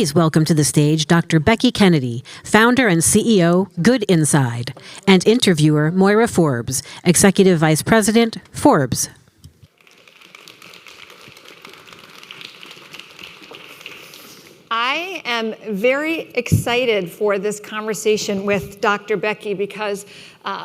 Please welcome to the stage Dr. Becky Kennedy, founder and CEO, Good Inside, and interviewer Moira Forbes, Executive Vice President, Forbes. I am very excited for this conversation with Dr. Becky because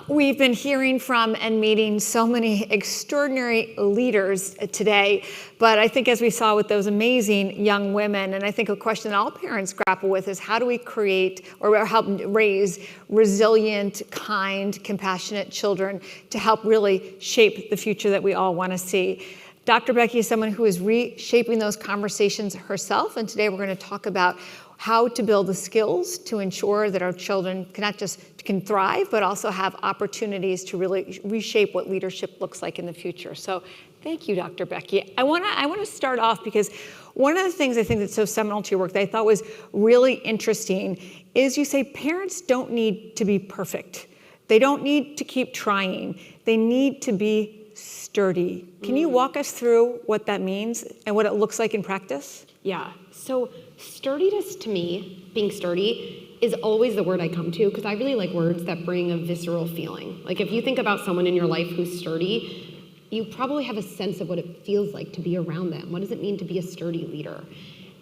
we've been hearing from and meeting so many extraordinary leaders today. But I think as we saw with those amazing young women, and I think a question that all parents grapple with is how do we create or help raise resilient, kind, compassionate children to help really shape the future that we all want to see. Dr. Becky is someone who is reshaping those conversations herself, and today we're going to talk about how to build the skills to ensure that our children can thrive, but also have opportunities to really reshape what leadership looks like in the future. So thank you, Dr. Becky. I want to start off because one of the things I think that's so seminal to your work that I thought was really interesting is you say parents don't need to be perfect. They don't need to keep trying. They need to be sturdy. Can you walk us through what that means and what it looks like in practice? Yeah, so sturdiness to me, being sturdy, is always the word I come to because I really like words that bring a visceral feeling. Like if you think about someone in your life who's sturdy, you probably have a sense of what it feels like to be around them. What does it mean to be a sturdy leader?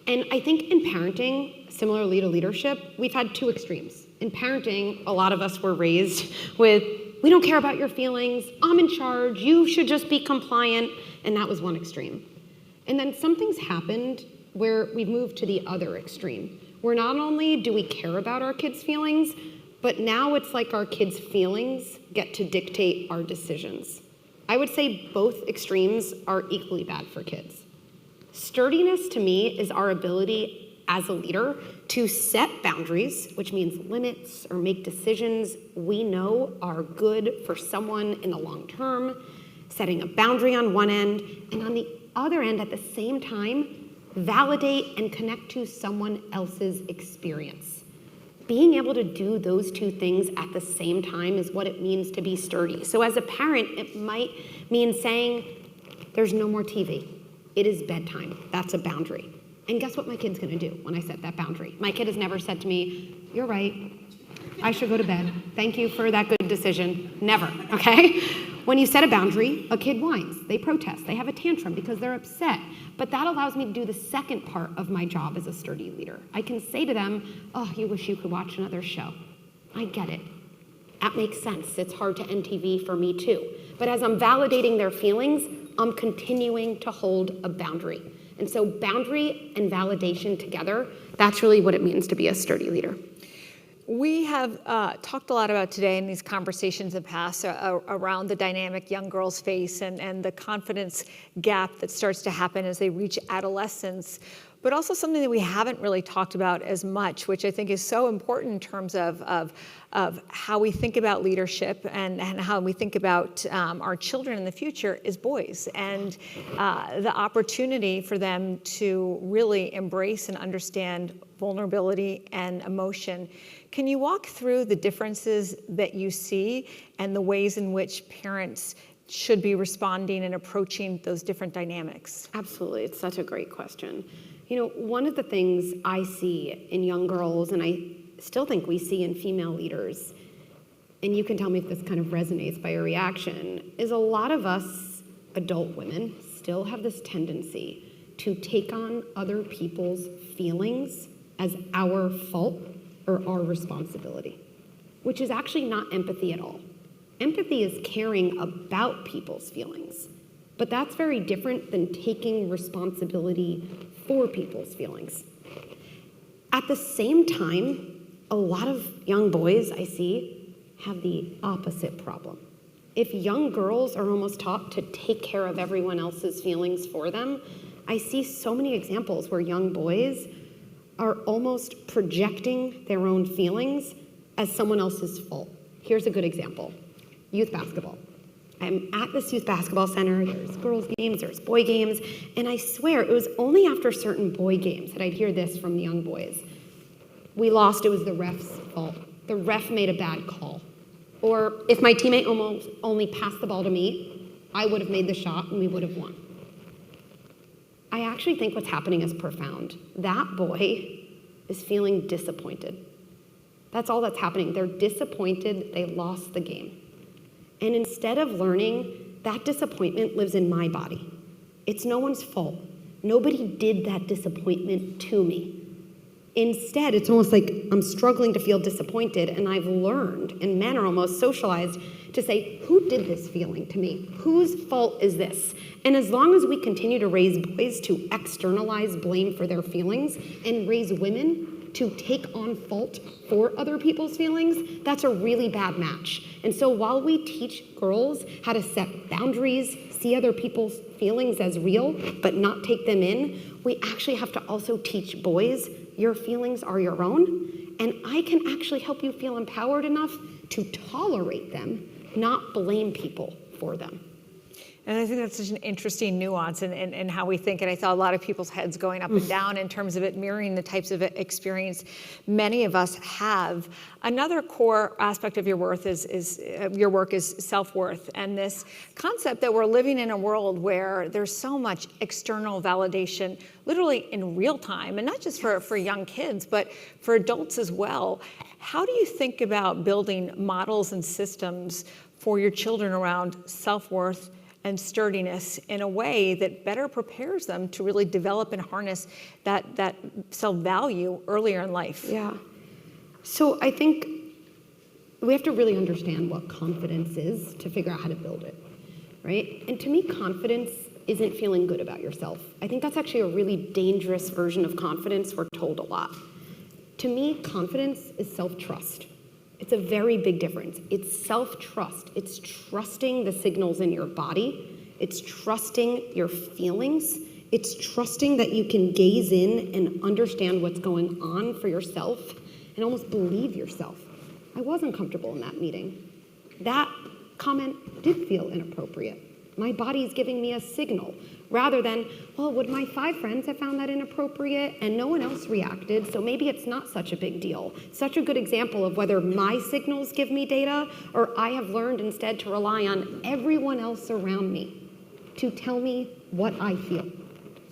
And I think in parenting, similarly to leadership, we've had two extremes. In parenting, a lot of us were raised with, we don't care about your feelings, I'm in charge, you should just be compliant, and that was one extreme. And then something's happened where we've moved to the other extreme, where not only do we care about our kids' feelings, but now it's like our kids' feelings get to dictate our decisions. I would say both extremes are equally bad for kids. Sturdiness to me is our ability as a leader to set boundaries, which means limits or make decisions we know are good for someone in the long term, setting a boundary on one end, and on the other end at the same time, validate and connect to someone else's experience. Being able to do those two things at the same time is what it means to be sturdy. So as a parent, it might mean saying, there's no more TV. It is bedtime. That's a boundary. And guess what my kid's gonna do when I set that boundary? My kid has never said to me, you're right, I should go to bed. Thank you for that good decision. Never, okay? When you set a boundary, a kid whines, they protest, they have a tantrum because they're upset. But that allows me to do the second part of my job as a sturdy leader. I can say to them, oh, you wish you could watch another show. I get it. That makes sense. It's hard to end TV for me too. But as I'm validating their feelings, I'm continuing to hold a boundary. And so boundary and validation together, that's really what it means to be a sturdy leader. We have talked a lot about today in these conversations in the past around the dynamic young girls face and the confidence gap that starts to happen as they reach adolescence, but also something that we haven't really talked about as much, which I think is so important in terms of how we think about leadership and how we think about our children in the future is boys and the opportunity for them to really embrace and understand vulnerability and emotion. Can you walk through the differences that you see and the ways in which parents should be responding and approaching those different dynamics? Absolutely, it's such a great question. You know, one of the things I see in young girls, and I still think we see in female leaders, and you can tell me if this kind of resonates by your reaction, is a lot of us adult women still have this tendency to take on other people's feelings as our fault or our responsibility, which is actually not empathy at all. Empathy is caring about people's feelings, but that's very different than taking responsibility for people's feelings. At the same time, a lot of young boys I see have the opposite problem. If young girls are almost taught to take care of everyone else's feelings for them, I see so many examples where young boys are almost projecting their own feelings as someone else's fault. Here's a good example. Youth basketball. I'm at this youth basketball center, there's girls games, there's boy games, and I swear it was only after certain boy games that I'd hear this from the young boys. We lost, it was the ref's fault. The ref made a bad call. Or if my teammate almost only passed the ball to me, I would have made the shot and we would have won. I actually think what's happening is profound. That boy is feeling disappointed. That's all that's happening. They're disappointed they lost the game. And instead of learning, that disappointment lives in my body. It's no one's fault. Nobody did that disappointment to me. Instead, it's almost like I'm struggling to feel disappointed, and I've learned, and men are almost socialized to say, who did this feeling to me? Whose fault is this? And as long as we continue to raise boys to externalize blame for their feelings and raise women to take on fault for other people's feelings, that's a really bad match. And so while we teach girls how to set boundaries, see other people's feelings as real, but not take them in, we actually have to also teach boys your feelings are your own, and I can actually help you feel empowered enough to tolerate them, not blame people for them. And I think that's such an interesting nuance in how we think. And I saw a lot of people's heads going up and down in terms of it mirroring the types of experience many of us have. Another core aspect of your work is self-worth. And this concept that we're living in a world where there's so much external validation, literally in real time, and not just for young kids, but for adults as well. How do you think about building models and systems for your children around self-worth and sturdiness in a way that better prepares them to really develop and harness that self-value earlier in life? Yeah. So I think we have to really understand what confidence is to figure out how to build it, right? And to me, confidence isn't feeling good about yourself. I think that's actually a really dangerous version of confidence we're told a lot. To me, confidence is self-trust. It's a very big difference. It's self-trust. It's trusting the signals in your body. It's trusting your feelings. It's trusting that you can gaze in and understand what's going on for yourself and almost believe yourself. I wasn't comfortable in that meeting. That comment did feel inappropriate. My body's giving me a signal rather than, well, would my 5 friends have found that inappropriate and no one else reacted, so maybe it's not such a big deal. Such a good example of whether my signals give me data or I have learned instead to rely on everyone else around me to tell me what I feel.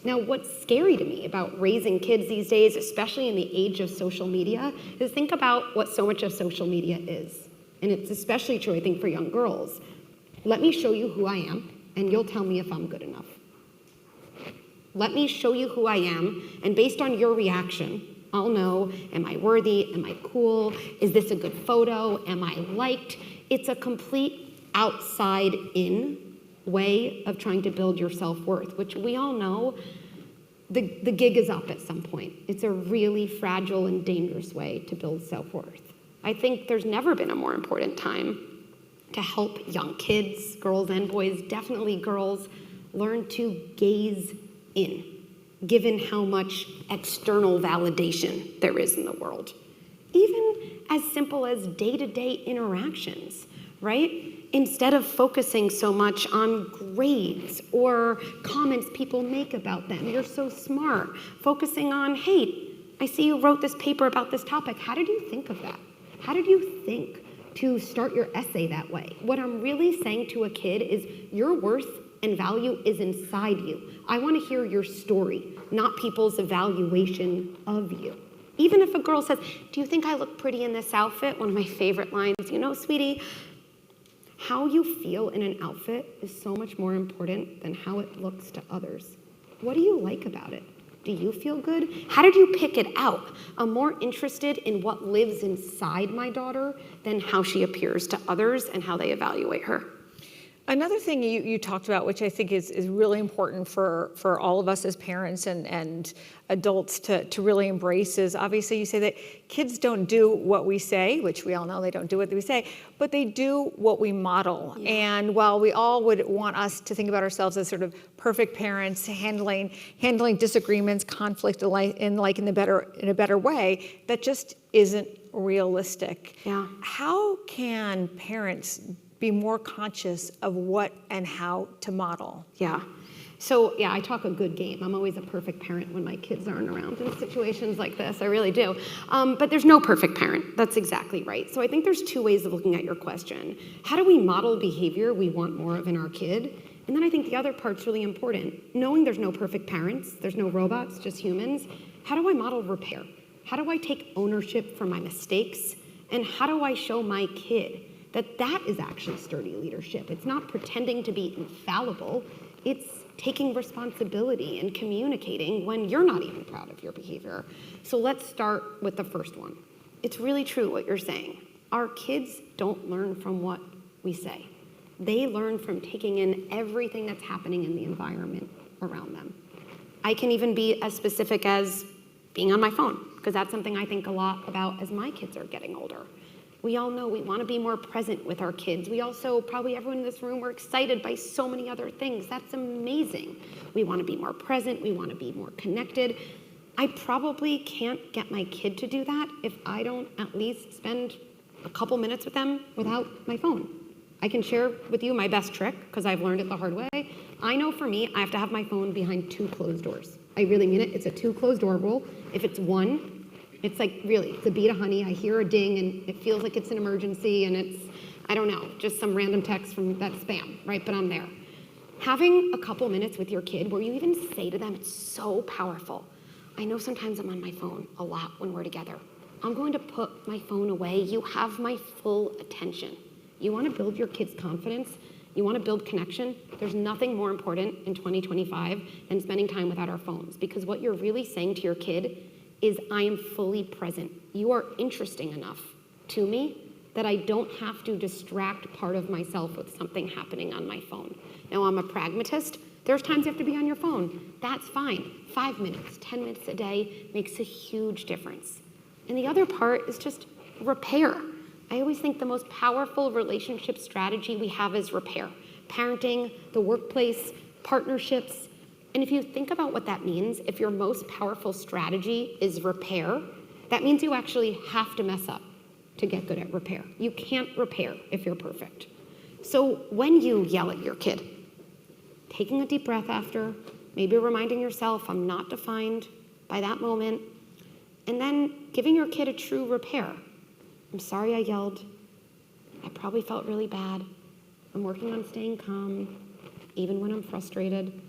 Now, what's scary to me about raising kids these days, especially in the age of social media, is think about what so much of social media is. And it's especially true, I think, for young girls. Let me show you who I am, and you'll tell me if I'm good enough. Let me show you who I am, and based on your reaction, I'll know, am I worthy? Am I cool? Is this a good photo? Am I liked? It's a complete outside-in way of trying to build your self-worth, which we all know the gig is up at some point. It's a really fragile and dangerous way to build self-worth. I think there's never been a more important time to help young kids, girls and boys, definitely girls, learn to gaze in, given how much external validation there is in the world. Even as simple as day-to-day interactions, right? Instead of focusing so much on grades or comments people make about them, you're so smart, focusing on, hey, I see you wrote this paper about this topic. How did you think of that? How did you think to start your essay that way? What I'm really saying to a kid is your worth and value is inside you. I want to hear your story, not people's evaluation of you. Even if a girl says, do you think I look pretty in this outfit? One of my favorite lines, you know, sweetie, how you feel in an outfit is so much more important than how it looks to others. What do you like about it? Do you feel good? How did you pick it out? I'm more interested in what lives inside my daughter than how she appears to others and how they evaluate her. Another thing you talked about, which I think is really important for all of us as parents and adults to really embrace, is obviously you say that kids don't do what we say, which we all know they don't do what we say, but they do what we model. Yeah. And while we all would want us to think about ourselves as sort of perfect parents, handling disagreements, conflict in a better way, that just isn't realistic. Yeah. How can parents be more conscious of what and how to model? Yeah. So, yeah, I talk a good game. I'm always a perfect parent when my kids aren't around in situations like this. I really do. But there's no perfect parent. That's exactly right. So I think there's 2 ways of looking at your question. How do we model behavior we want more of in our kid? And then I think the other part's really important. Knowing there's no perfect parents, there's no robots, just humans. How do I model repair? How do I take ownership for my mistakes? And how do I show my kid that that is actually sturdy leadership? It's not pretending to be infallible. It's taking responsibility and communicating when you're not even proud of your behavior. So let's start with the first one. It's really true what you're saying. Our kids don't learn from what we say. They learn from taking in everything that's happening in the environment around them. I can even be as specific as being on my phone, because that's something I think a lot about as my kids are getting older. We all know we want to be more present with our kids. We also, probably everyone in this room, we're excited by so many other things. That's amazing. We want to be more present. We want to be more connected. I probably can't get my kid to do that if I don't at least spend a couple minutes with them without my phone. I can share with you my best trick, because I've learned it the hard way. I know for me, I have to have my phone behind 2 closed doors. I really mean it. It's a 2 closed door rule. If it's 1, it's like, really, it's a bead of honey. I hear a ding and it feels like it's an emergency and it's, I don't know, just some random text from that spam, right? But I'm there. Having a couple minutes with your kid where you even say to them, it's so powerful. I know sometimes I'm on my phone a lot when we're together. I'm going to put my phone away. You have my full attention. You want to build your kids' confidence. You want to build connection. There's nothing more important in 2025 than spending time without our phones, because what you're really saying to your kid is, I am fully present. You are interesting enough to me that I don't have to distract part of myself with something happening on my phone. Now, I'm a pragmatist. There's times you have to be on your phone. That's fine. 5 minutes, 10 minutes a day makes a huge difference. And the other part is just repair. I always think the most powerful relationship strategy we have is repair. Parenting, the workplace, partnerships. And if you think about what that means, if your most powerful strategy is repair, that means you actually have to mess up to get good at repair. You can't repair if you're perfect. So when you yell at your kid, taking a deep breath after, maybe reminding yourself, I'm not defined by that moment, and then giving your kid a true repair. I'm sorry I yelled. I probably felt really bad. I'm working on staying calm, even when I'm frustrated.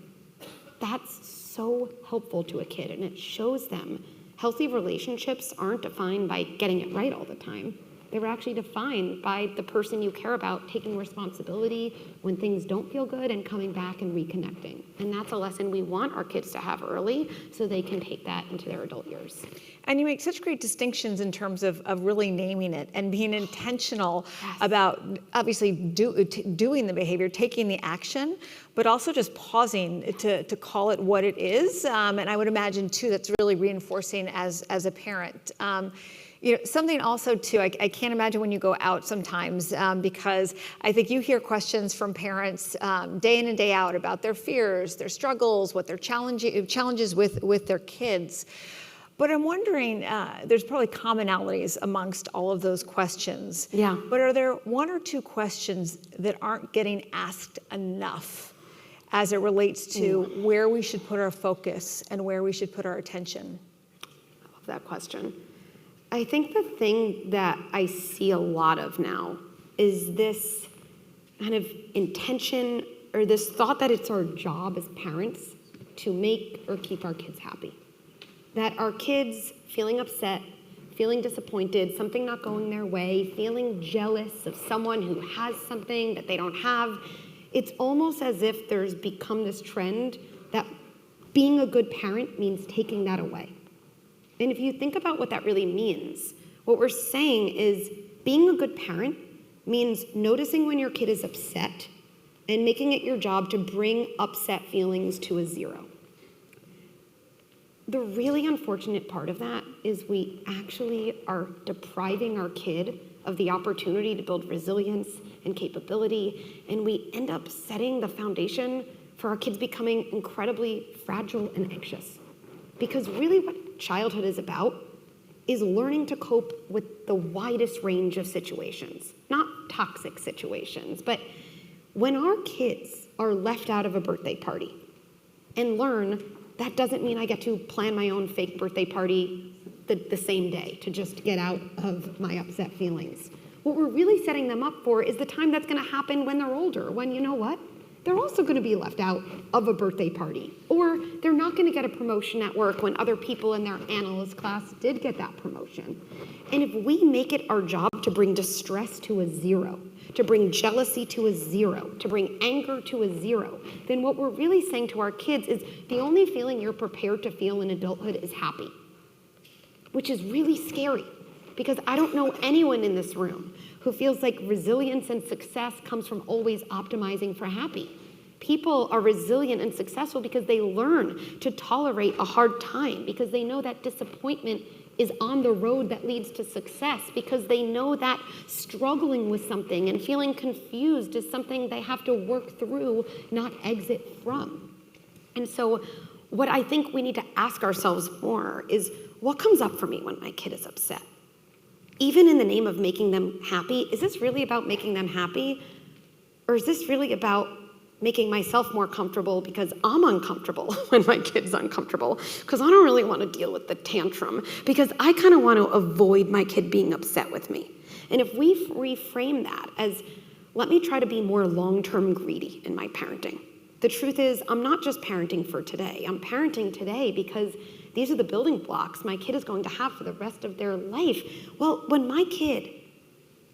That's so helpful to a kid, and it shows them healthy relationships aren't defined by getting it right all the time. They were actually defined by the person you care about taking responsibility when things don't feel good and coming back and reconnecting. And that's a lesson we want our kids to have early so they can take that into their adult years. And you make such great distinctions in terms of really naming it and being intentional about obviously doing the behavior, taking the action, but also just pausing to call it what it is. And I would imagine too, that's really reinforcing as a parent. You know, something also too, I can't imagine when you go out sometimes, because I think you hear questions from parents day in and day out about their fears, their struggles, what their challenges with their kids. But I'm wondering, there's probably commonalities amongst all of those questions. Yeah. But are there 1 or 2 questions that aren't getting asked enough as it relates to where we should put our focus and where we should put our attention? I love that question. I think the thing that I see a lot of now is this kind of intention or this thought that it's our job as parents to make or keep our kids happy. That our kids feeling upset, feeling disappointed, something not going their way, feeling jealous of someone who has something that they don't have, it's almost as if there's become this trend that being a good parent means taking that away. And if you think about what that really means, what we're saying is being a good parent means noticing when your kid is upset and making it your job to bring upset feelings to a 0. The really unfortunate part of that is we actually are depriving our kid of the opportunity to build resilience and capability, and we end up setting the foundation for our kids becoming incredibly fragile and anxious. Because really what childhood is about is learning to cope with the widest range of situations, not toxic situations, but when our kids are left out of a birthday party and learn that doesn't mean I get to plan my own fake birthday party the same day to just get out of my upset feelings. What we're really setting them up for is the time that's gonna happen when they're older, when, you know what, they're also going to be left out of a birthday party, or they're not going to get a promotion at work when other people in their analyst class did get that promotion. And if we make it our job to bring distress to a 0, to bring jealousy to a 0, to bring anger to a 0, then what we're really saying to our kids is the only feeling you're prepared to feel in adulthood is happy, which is really scary, because I don't know anyone in this room who feels like resilience and success comes from always optimizing for happy. People are resilient and successful because they learn to tolerate a hard time, because they know that disappointment is on the road that leads to success, because they know that struggling with something and feeling confused is something they have to work through, not exit from. And so what I think we need to ask ourselves more is, what comes up for me when my kid is upset? Even in the name of making them happy, is this really about making them happy? Or is this really about making myself more comfortable because I'm uncomfortable when my kid's uncomfortable? Because I don't really want to deal with the tantrum, because I kind of want to avoid my kid being upset with me. And if we reframe that as, let me try to be more long-term greedy in my parenting. The truth is, I'm not just parenting for today. I'm parenting today because these are the building blocks my kid is going to have for the rest of their life. Well, when my kid,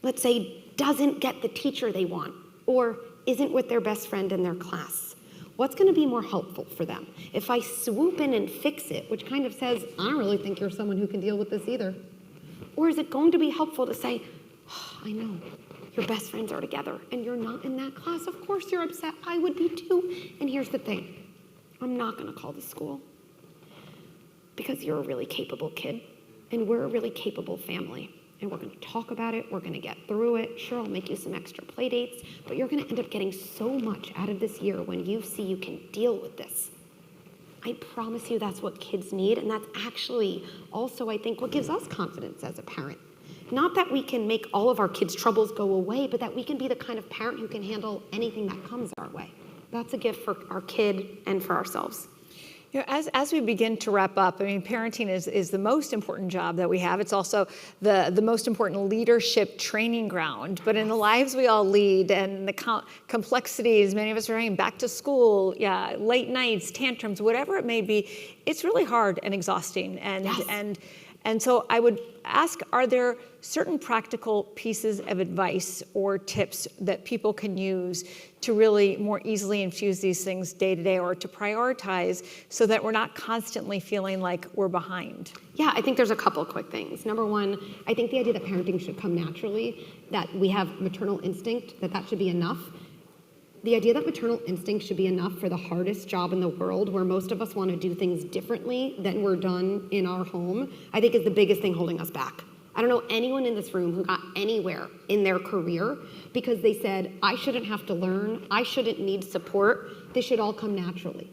let's say, doesn't get the teacher they want, or isn't with their best friend in their class, what's going to be more helpful for them? If I swoop in and fix it, which kind of says, I don't really think you're someone who can deal with this either. Or is it going to be helpful to say, oh, I know, your best friends are together and you're not in that class. Of course you're upset. I would be too. And here's the thing. I'm not going to call the school, because you're a really capable kid and we're a really capable family. And we're going to talk about it. We're going to get through it. Sure, I'll make you some extra play dates, but you're going to end up getting so much out of this year when you see you can deal with this. I promise you that's what kids need. And that's actually also, I think, what gives us confidence as a parent. Not that we can make all of our kids' troubles go away, but that we can be the kind of parent who can handle anything that comes our way. That's a gift for our kid and for ourselves. You know, as we begin to wrap up, I mean, parenting is the most important job that we have. It's also the most important leadership training ground. But in the lives we all lead and the complexities, many of us are going back to school, late nights, tantrums, whatever it may be, it's really hard and exhausting. And so I would ask, are there certain practical pieces of advice or tips that people can use to really more easily infuse these things day to day, or to prioritize so that we're not constantly feeling like we're behind? Yeah, I think there's a couple quick things. Number one, I think the idea that parenting should come naturally, that we have maternal instinct, that should be enough. The idea that maternal instinct should be enough for the hardest job in the world, where most of us want to do things differently than we're done in our home, I think is the biggest thing holding us back. I don't know anyone in this room who got anywhere in their career because they said, I shouldn't have to learn, I shouldn't need support, this should all come naturally.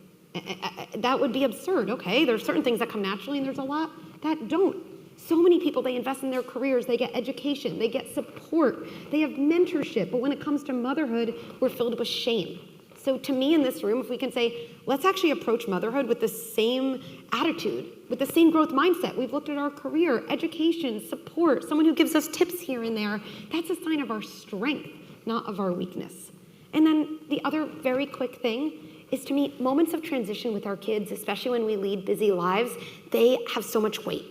That would be absurd. Okay, there's certain things that come naturally and there's a lot that don't. So many people, they invest in their careers, they get education, they get support, they have mentorship, but when it comes to motherhood, we're filled with shame. So to me in this room, if we can say, let's actually approach motherhood with the same attitude, with the same growth mindset. We've looked at our career, education, support, someone who gives us tips here and there. That's a sign of our strength, not of our weakness. And then the other very quick thing is, to me, moments of transition with our kids, especially when we lead busy lives, they have so much weight.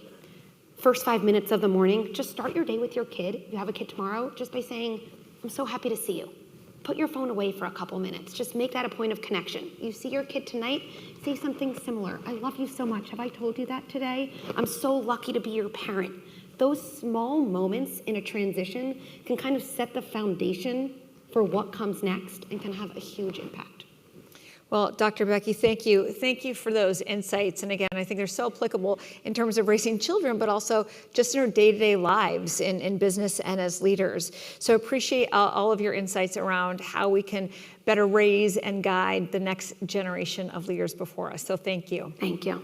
First 5 minutes of the morning, just start your day with your kid, if you have a kid tomorrow, just by saying, I'm so happy to see you. Put your phone away for a couple minutes. Just make that a point of connection. You see your kid tonight, say something similar. I love you so much. Have I told you that today? I'm so lucky to be your parent. Those small moments in a transition can kind of set the foundation for what comes next and can have a huge impact. Well, Dr. Becky, thank you. Thank you for those insights. And again, I think they're so applicable in terms of raising children, but also just in our day-to-day lives in business and as leaders. So appreciate all of your insights around how we can better raise and guide the next generation of leaders before us. So thank you. Thank you.